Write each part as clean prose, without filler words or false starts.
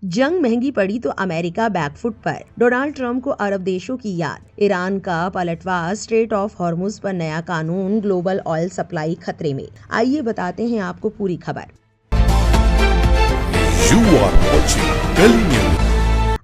जंग महंगी पड़ी तो अमेरिका बैकफुट पर, डोनाल्ड ट्रंप को अरब देशों की याद। ईरान का पलटवार, स्ट्रेट ऑफ हॉर्मुज पर नया कानून, ग्लोबल ऑयल सप्लाई खतरे में। आइए बताते हैं आपको पूरी खबर।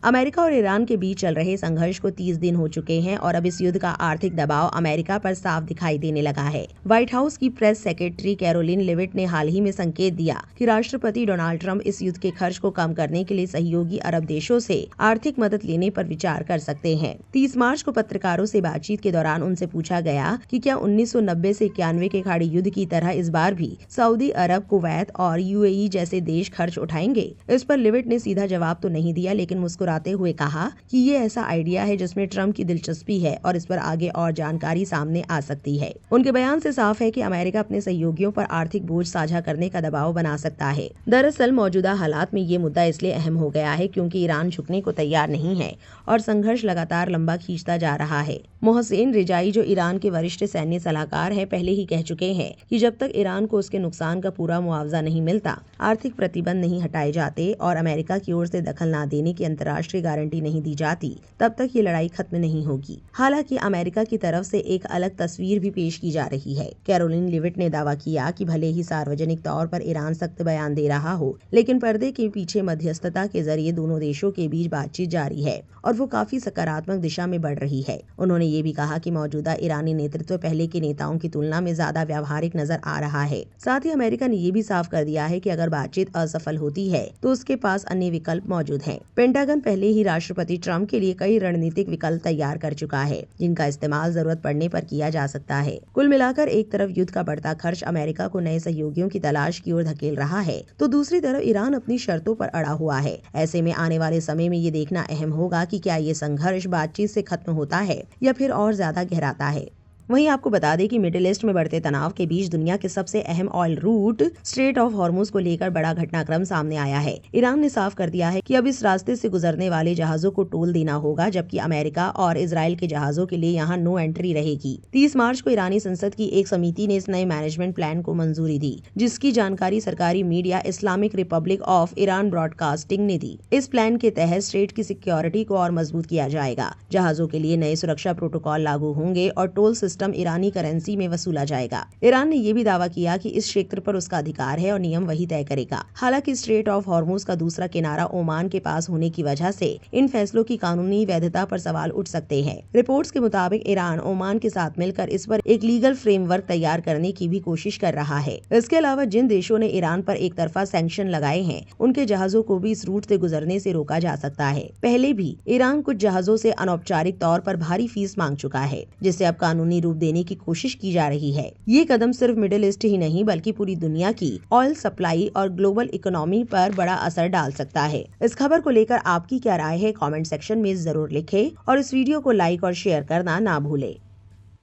अमेरिका और ईरान के बीच चल रहे संघर्ष को 30 दिन हो चुके हैं और अब इस युद्ध का आर्थिक दबाव अमेरिका पर साफ दिखाई देने लगा है। व्हाइट हाउस की प्रेस सेक्रेटरी कैरोलिन लेविट ने हाल ही में संकेत दिया कि राष्ट्रपति डोनाल्ड ट्रंप इस युद्ध के खर्च को कम करने के लिए सहयोगी अरब देशों से आर्थिक मदद लेने पर विचार कर सकते हैं। 30 मार्च को पत्रकारों से बातचीत के दौरान उनसे पूछा गया कि क्या 1990 से 91 के खाड़ी युद्ध की तरह इस बार भी सऊदी अरब, कुवैत और यूएई जैसे देश खर्च उठाएंगे। इस पर लेविट ने सीधा जवाब तो नहीं दिया, लेकिन मुस्कुराते हुए कहा कि ये ऐसा आइडिया है जिसमें ट्रंप की दिलचस्पी है और इस पर आगे और जानकारी सामने आ सकती है। उनके बयान से साफ है कि अमेरिका अपने सहयोगियों पर आर्थिक बोझ साझा करने का दबाव बना सकता है। दरअसल मौजूदा हालात में ये मुद्दा इसलिए अहम हो गया है क्योंकि ईरान झुकने को तैयार नहीं है और संघर्ष लगातार लंबा खींचता जा रहा है। मोहसिन रिजाई, जो ईरान के वरिष्ठ सैन्य सलाहकार हैं, पहले ही कह चुके हैं कि जब तक ईरान को उसके नुकसान का पूरा मुआवजा नहीं मिलता, आर्थिक प्रतिबंध नहीं हटाए जाते और अमेरिका की ओर से दखल न देने की अंतर्राष्ट्रीय गारंटी नहीं दी जाती, तब तक ये लड़ाई खत्म नहीं होगी। हालांकि अमेरिका की तरफ से एक अलग तस्वीर भी पेश की जा रही है। कैरोलिन लेविट ने दावा किया कि भले ही सार्वजनिक तौर पर ईरान सख्त बयान दे रहा हो, लेकिन पर्दे के पीछे मध्यस्थता के जरिए दोनों देशों के बीच बातचीत जारी है और वो काफी सकारात्मक दिशा में बढ़ रही है। उन्होंने ये भी कहा कि मौजूदा ईरानी नेतृत्व पहले के नेताओं की तुलना में ज्यादा व्यावहारिक नजर आ रहा है। साथ ही अमेरिका ने ये भी साफ कर दिया है कि अगर बातचीत असफल होती है तो उसके पास अन्य विकल्प मौजूद हैं। पेंटागन पहले ही राष्ट्रपति ट्रंप के लिए कई रणनीतिक विकल्प तैयार कर चुका है, जिनका इस्तेमाल जरूरत पड़ने पर किया जा सकता है। कुल मिलाकर एक तरफ युद्ध का बढ़ता खर्च अमेरिका को नए सहयोगियों की तलाश की ओर धकेल रहा है, तो दूसरी तरफ ईरान अपनी शर्तों पर अड़ा हुआ है। ऐसे में आने वाले समय में ये देखना अहम होगा कि क्या ये संघर्ष बातचीत से खत्म होता है या फिर और ज्यादा गहराता है। वहीं आपको बता दें कि मिडिल ईस्ट में बढ़ते तनाव के बीच दुनिया के सबसे अहम oil route strait of Hormuz को लेकर बड़ा घटनाक्रम सामने आया है। ईरान ने साफ कर दिया है कि अब इस रास्ते से गुजरने वाले जहाजों को टोल देना होगा, जबकि अमेरिका और इजराइल के जहाजों के लिए यहां नो एंट्री रहेगी। 30 मार्च को ईरानी संसद की एक समिति ने इस नए मैनेजमेंट प्लान को मंजूरी दी, जिसकी जानकारी सरकारी media Islamic Republic of Iran broadcasting ने दी। इस प्लान के तहत स्ट्रेट की सिक्योरिटी को और मजबूत किया जाएगा, जहाजों के लिए नए सुरक्षा प्रोटोकॉल लागू होंगे और टोल सिस्टम ईरानी करेंसी में वसूला जाएगा। ईरान ने यह भी दावा किया कि इस क्षेत्र पर उसका अधिकार है और नियम वही तय करेगा। हालांकि स्ट्रेट ऑफ हॉर्मुज का दूसरा किनारा ओमान के पास होने की वजह से इन फैसलों की कानूनी वैधता पर सवाल उठ सकते हैं। रिपोर्ट्स के मुताबिक ईरान ओमान के साथ मिलकर इस पर एक लीगल फ्रेमवर्क तैयार करने की भी कोशिश कर रहा है। इसके अलावा जिन देशों ने ईरान पर एक तरफा सैंक्शन लगाए हैं, उनके जहाजों को भी इस रूट से गुजरने से रोका जा सकता है। पहले भी ईरान कुछ जहाजों से अनौपचारिक तौर पर भारी फीस मांग चुका है, जिसे अब कानूनी रूप देने की कोशिश की जा रही है। ये कदम सिर्फ मिडिल ईस्ट ही नहीं बल्कि पूरी दुनिया की ऑयल सप्लाई और ग्लोबल इकोनॉमी पर बड़ा असर डाल सकता है। इस खबर को लेकर आपकी क्या राय है, कमेंट सेक्शन में जरूर लिखें और इस वीडियो को लाइक और शेयर करना ना भूलें।